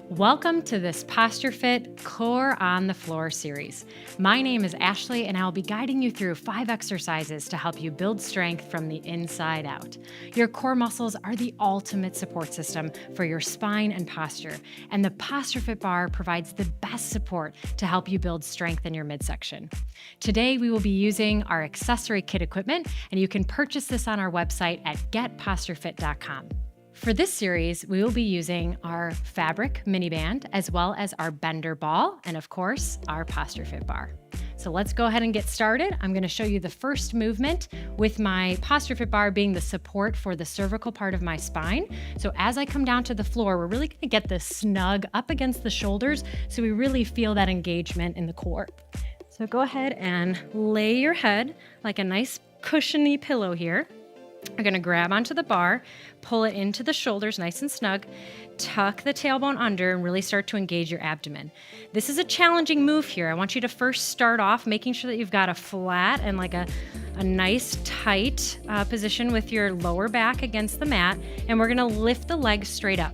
Welcome to this Posture Fit Core on the Floor series. My name is Ashley, and I'll be guiding you through 5 exercises to help you build strength from the inside out. Your core muscles are the ultimate support system for your spine and posture, and the Posture Fit bar provides the best support to help you build strength in your midsection. Today, we will be using our accessory kit equipment, and you can purchase this on our website at getposturefit.com. For this series, we will be using our fabric mini band as well as our bender ball and of course our Posture Fit bar. So let's go ahead and get started. I'm going to show you the first movement with my Posture Fit bar being the support for the cervical part of my spine. So as I come down to the floor, we're really going to get this snug up against the shoulders so we really feel that engagement in the core. So go ahead and lay your head like a nice cushiony pillow here. We're going to grab onto the bar, pull it into the shoulders nice and snug, tuck the tailbone under, and really start to engage your abdomen. This is a challenging move here. I want you to first start off making sure that you've got a flat and like a nice tight position with your lower back against the mat, and we're going to lift the legs straight up.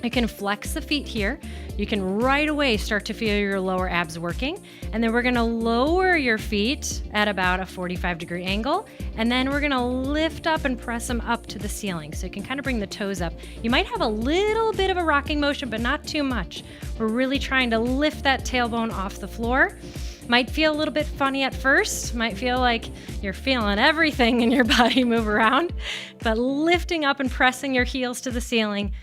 You can flex the feet here. You can right away start to feel your lower abs working. And then we're gonna lower your feet at about a 45-degree angle. And then we're gonna lift up and press them up to the ceiling. So you can kind of bring the toes up. You might have a little bit of a rocking motion, but not too much. We're really trying to lift that tailbone off the floor. Might feel a little bit funny at first. Might feel like you're feeling everything in your body move around. But lifting up and pressing your heels to the ceiling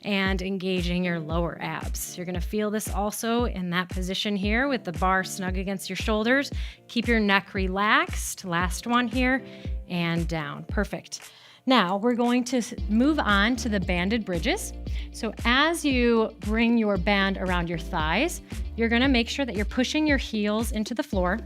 and engaging your lower abs. You're gonna feel this also in that position here with the bar snug against your shoulders. Keep your neck relaxed. Last one here, and down. Perfect. Now we're going to move on to the banded bridges. So as you bring your band around your thighs, you're gonna make sure that you're pushing your heels into the floor.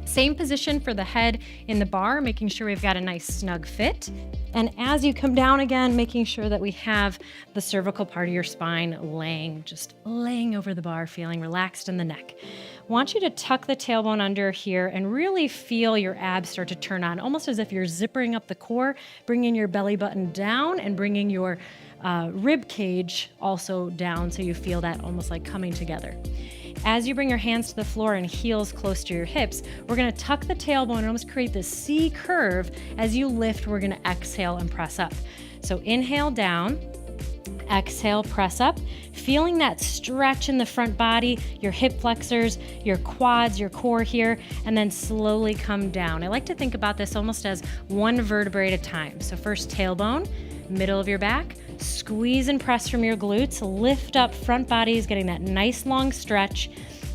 Same position for the head in the bar, making sure we've got a nice snug fit. And as you come down again, making sure that we have the cervical part of your spine just laying over the bar, feeling relaxed in the neck. I want you to tuck the tailbone under here and really feel your abs start to turn on, almost as if you're zippering up the core, bringing your belly button down and bringing your rib cage also down so you feel that almost like coming together. As you bring your hands to the floor and heels close to your hips, we're gonna tuck the tailbone and almost create this C curve. As you lift, we're gonna exhale and press up. So inhale down, exhale, press up, feeling that stretch in the front body, your hip flexors, your quads, your core here, and then slowly come down. I like to think about this almost as one vertebrae at a time. So first tailbone, middle of your back, squeeze and press from your glutes, lift up front bodies, getting that nice long stretch,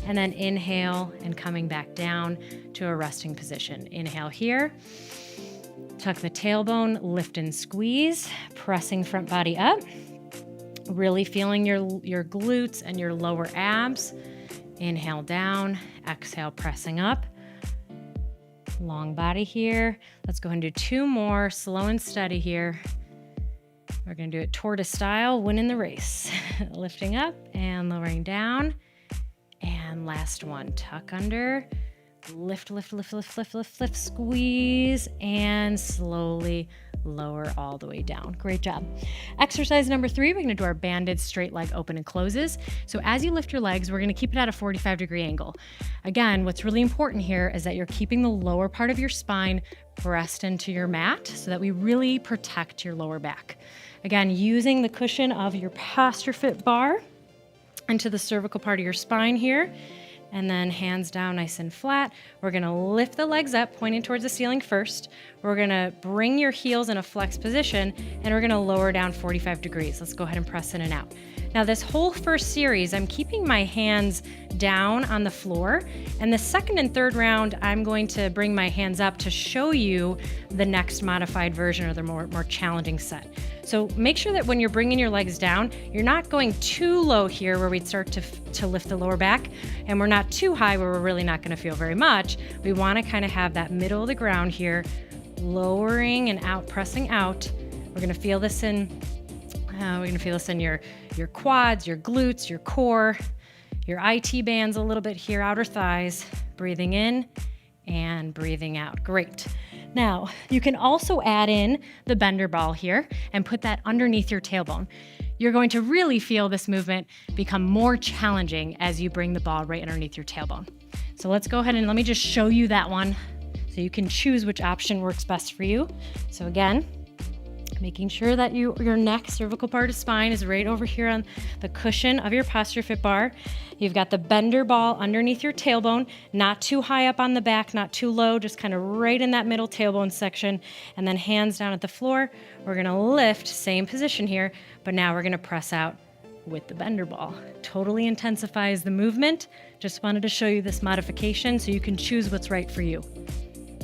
and then inhale and coming back down to a resting position. Inhale here, tuck the tailbone, lift and squeeze, pressing front body up, really feeling your glutes and your lower abs. Inhale down, exhale, pressing up. Long body here. Let's go ahead and do 2 more, slow and steady here. We're going to do it tortoise style, winning the race. Lifting up and lowering down. And last one, tuck under, lift, lift, lift, lift, lift, lift, lift, squeeze, and slowly lower all the way down. Great job. Exercise number 3, we're going to do our banded straight leg open and closes. So as you lift your legs, we're going to keep it at a 45-degree angle. Again, what's really important here is that you're keeping the lower part of your spine pressed into your mat so that we really protect your lower back. Again, using the cushion of your Posture Fit bar into the cervical part of your spine here, and then hands down nice and flat. We're gonna lift the legs up, pointing towards the ceiling first. We're gonna bring your heels in a flex position, and we're gonna lower down 45 degrees. Let's go ahead and press in and out. Now this whole first series, I'm keeping my hands down on the floor, and the second and third round, I'm going to bring my hands up to show you the next modified version or the more challenging set. So make sure that when you're bringing your legs down, you're not going too low here where we'd start to lift the lower back, and we're not too high where we're really not gonna feel very much. We wanna kind of have that middle of the ground here, lowering and out, pressing out. We're gonna feel this in your quads, your glutes, your core, your IT bands a little bit here, outer thighs. Breathing in and breathing out. Great. Now, you can also add in the bender ball here and put that underneath your tailbone. You're going to really feel this movement become more challenging as you bring the ball right underneath your tailbone. So let's go ahead and let me just show you that one so you can choose which option works best for you. So again, making sure that your neck, cervical part of spine is right over here on the cushion of your PostureFit bar. You've got the bender ball underneath your tailbone, not too high up on the back, not too low, just kind of right in that middle tailbone section, and then hands down at the floor. We're gonna lift, same position here, but now we're gonna press out with the bender ball. Totally intensifies the movement. Just wanted to show you this modification so you can choose what's right for you.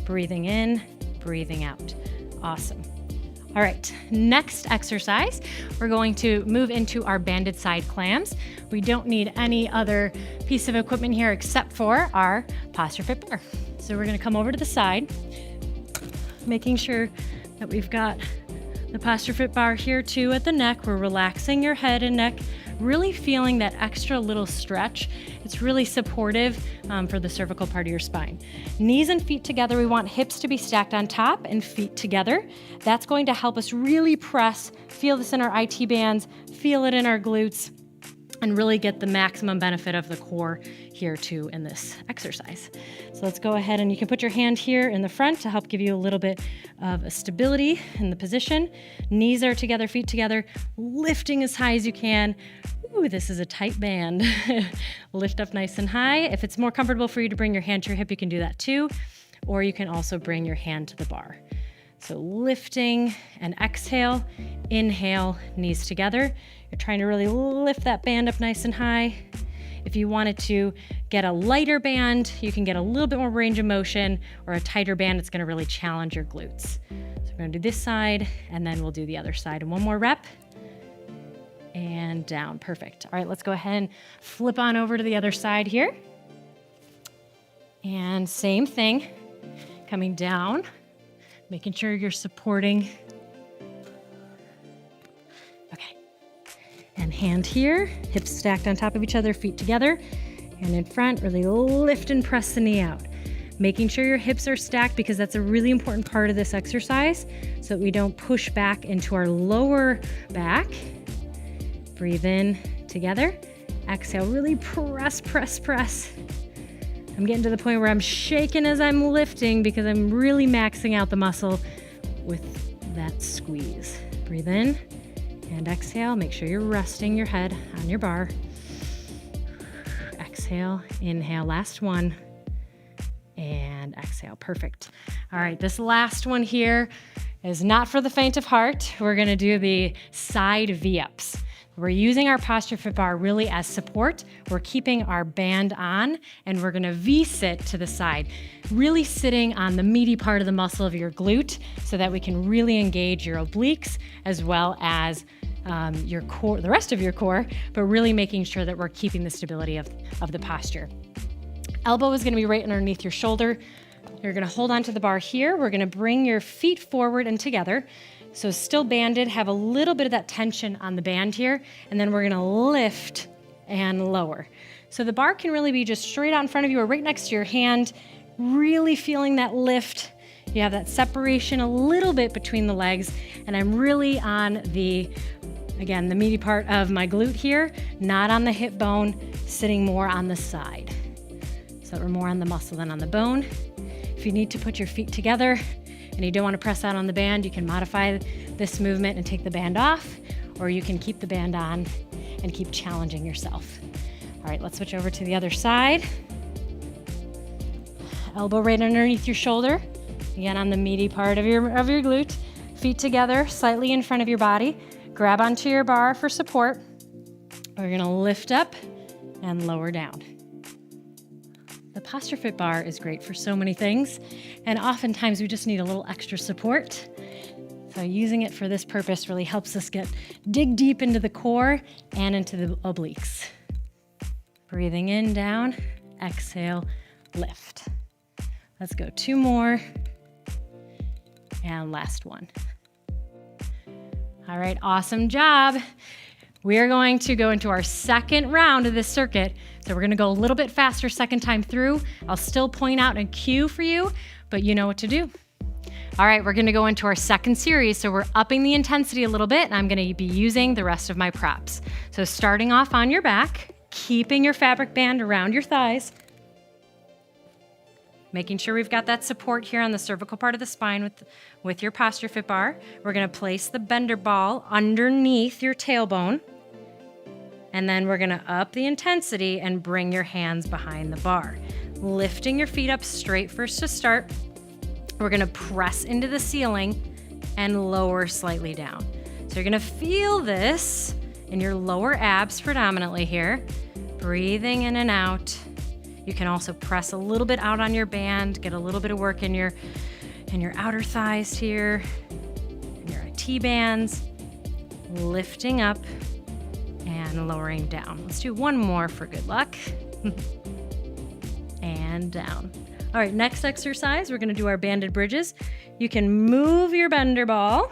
Breathing in, breathing out. Awesome. All right, next exercise, we're going to move into our banded side clams. We don't need any other piece of equipment here except for our PostureFit bar. So we're gonna come over to the side, making sure that we've got the PostureFit bar here too at the neck. We're relaxing your head and neck, really feeling that extra little stretch. It's really supportive for the cervical part of your spine. Knees and feet together. We want hips to be stacked on top and feet together. That's going to help us really press, feel this in our IT bands, feel it in our glutes, and really get the maximum benefit of the core here too in this exercise. So let's go ahead and you can put your hand here in the front to help give you a little bit of a stability in the position. Knees are together, feet together, lifting as high as you can. Ooh, this is a tight band. Lift up nice and high. If it's more comfortable for you to bring your hand to your hip, you can do that too. Or you can also bring your hand to the bar. So lifting and exhale, inhale, knees together. You're trying to really lift that band up nice and high. If you wanted to get a lighter band, you can get a little bit more range of motion, or a tighter band, it's gonna really challenge your glutes. So we're gonna do this side, and then we'll do the other side. And one more rep, and down, perfect. All right, let's go ahead and flip on over to the other side here. And same thing, coming down, making sure you're supporting. Okay. And hand here, hips stacked on top of each other, feet together, and in front, really lift and press the knee out. Making sure your hips are stacked because that's a really important part of this exercise so that we don't push back into our lower back. Breathe in together. Exhale, really press, press, press. I'm getting to the point where I'm shaking as I'm lifting because I'm really maxing out the muscle with that squeeze. Breathe in and exhale. Make sure you're resting your head on your bar. Exhale, inhale, last one, and exhale. Perfect. All right, this last one here is not for the faint of heart. We're gonna do the side V-ups. We're using our PostureFit bar really as support. We're keeping our band on, and we're gonna V-sit to the side, really sitting on the meaty part of the muscle of your glute so that we can really engage your obliques as well as your core, the rest of your core, but really making sure that we're keeping the stability of the posture. Elbow is gonna be right underneath your shoulder. You're gonna hold onto the bar here. We're gonna bring your feet forward and together. So still banded, have a little bit of that tension on the band here, and then we're gonna lift and lower. So the bar can really be just straight out in front of you or right next to your hand, really feeling that lift. You have that separation a little bit between the legs, and I'm really on the meaty part of my glute here, not on the hip bone, sitting more on the side. So we're more on the muscle than on the bone. If you need to put your feet together, and you don't want to press out on the band, you can modify this movement and take the band off, or you can keep the band on and keep challenging yourself. All right, let's switch over to the other side. Elbow right underneath your shoulder, again on the meaty part of your glute. Feet together, slightly in front of your body. Grab onto your bar for support. We're gonna lift up and lower down. The PostureFit bar is great for so many things, and oftentimes we just need a little extra support. So using it for this purpose really helps us dig deep into the core and into the obliques. Breathing in, down, exhale, lift. Let's go 2 more, and last one. All right, awesome job. We are going to go into our second round of this circuit. So we're gonna go a little bit faster second time through. I'll still point out and cue for you, but you know what to do. All right, we're gonna go into our second series. So we're upping the intensity a little bit, and I'm gonna be using the rest of my props. So starting off on your back, keeping your fabric band around your thighs, making sure we've got that support here on the cervical part of the spine with your posture fit bar. We're gonna place the bender ball underneath your tailbone, and then we're gonna up the intensity and bring your hands behind the bar. Lifting your feet up straight first to start. We're gonna press into the ceiling and lower slightly down. So you're gonna feel this in your lower abs predominantly here. Breathing in and out. You can also press a little bit out on your band, get a little bit of work in your outer thighs here, in your IT bands, lifting up and lowering down. Let's do one more for good luck. And down. All right, next exercise, we're gonna do our banded bridges. You can move your bender ball.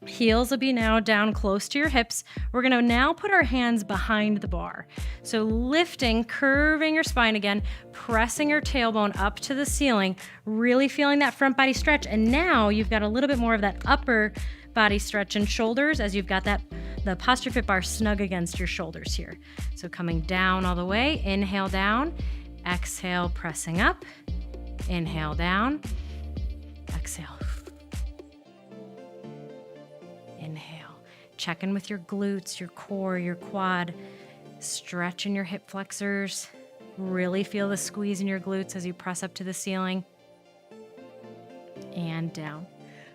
Heels will be now down close to your hips. We're gonna now put our hands behind the bar. So lifting, curving your spine again, pressing your tailbone up to the ceiling, really feeling that front body stretch. And now you've got a little bit more of that upper body stretch in shoulders as you've got the posture fit bar snug against your shoulders here. So coming down all the way, inhale down, exhale, pressing up, inhale down, exhale. Inhale. Check in with your glutes, your core, your quad. Stretch in your hip flexors. Really feel the squeeze in your glutes as you press up to the ceiling. And down.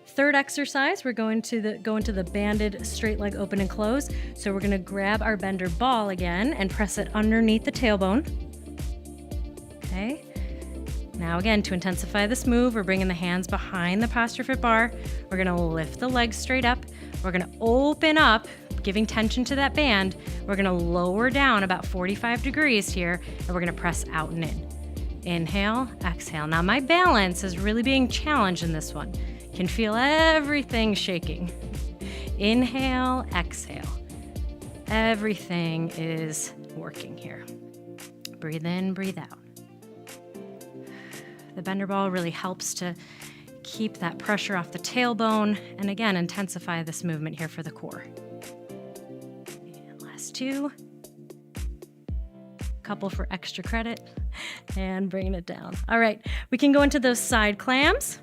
Third exercise, we're going to go into the banded straight leg open and close. So we're going to grab our bender ball again and press it underneath the tailbone. Okay. Now again, to intensify this move, we're bringing the hands behind the posture fit bar. We're going to lift the legs straight up. We're gonna open up, giving tension to that band. We're gonna lower down about 45 degrees here, and we're gonna press out and in. Inhale, exhale. Now my balance is really being challenged in this one. You can feel everything shaking. Inhale, exhale. Everything is working here. Breathe in, breathe out. The bender ball really helps to keep that pressure off the tailbone, and again, intensify this movement here for the core. And last two. Couple for extra credit, and bringing it down. All right, we can go into those side clams.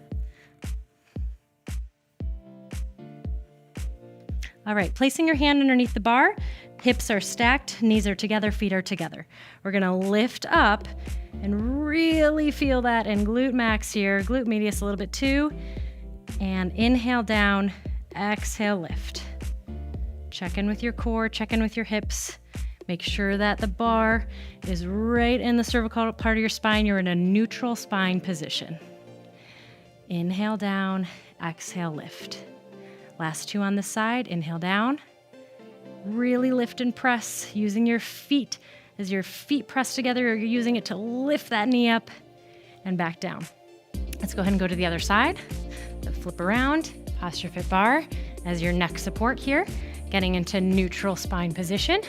All right, placing your hand underneath the bar, hips are stacked, knees are together, feet are together. We're gonna lift up and really feel that in glute max here, glute medius a little bit too. And inhale down, exhale, lift. Check in with your core, check in with your hips. Make sure that the bar is right in the cervical part of your spine. You're in a neutral spine position. Inhale down, exhale, lift. Last two on the side, inhale down. Really lift and press using your feet. As your feet press together, you're using it to lift that knee up and back down. Let's go ahead and go to the other side. Flip around, posture fit bar as your neck support here, getting into neutral spine position.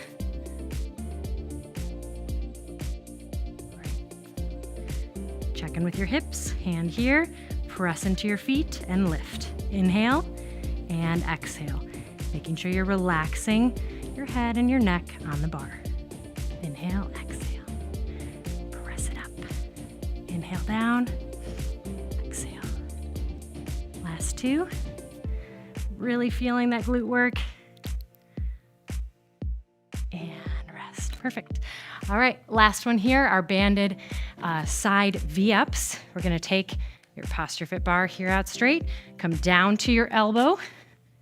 Check in with your hips, hand here, press into your feet and lift. Inhale and exhale, making sure you're relaxing your head and your neck on the bar. Inhale, exhale, press it up. Inhale down, exhale. Last two. Really feeling that glute work. And rest, perfect. All right, last one here, our banded side V-ups. We're gonna take your posture fit bar here out straight, come down to your elbow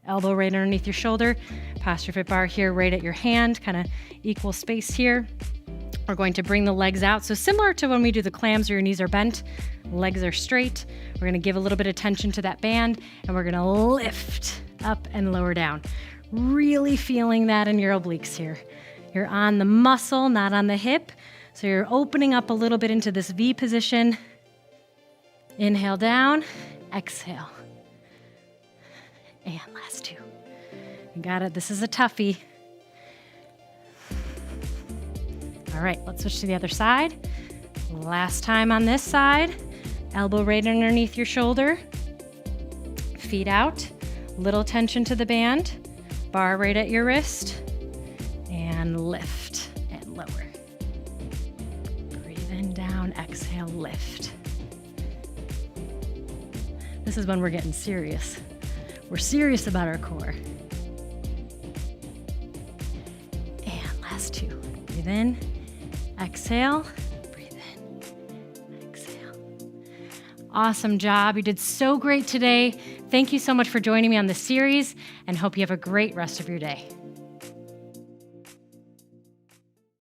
right underneath your shoulder, posture fit bar here right at your hand, kind of equal space here. We're going to bring the legs out. So similar to when we do the clams, your knees are bent, legs are straight. We're gonna give a little bit of tension to that band, and we're gonna lift up and lower down. Really feeling that in your obliques here. You're on the muscle, not on the hip. So you're opening up a little bit into this V position. Inhale down, exhale. And last two. You got it, this is a toughie. All right, let's switch to the other side. Last time on this side, elbow right underneath your shoulder. Feet out, little tension to the band, bar right at your wrist, and lift and lower. Breathe in, down, exhale, lift. This is when we're getting serious. We're serious about our core. And last two. Breathe in, exhale, breathe in, exhale. Awesome job. You did so great today. Thank you so much for joining me on this series, and hope you have a great rest of your day.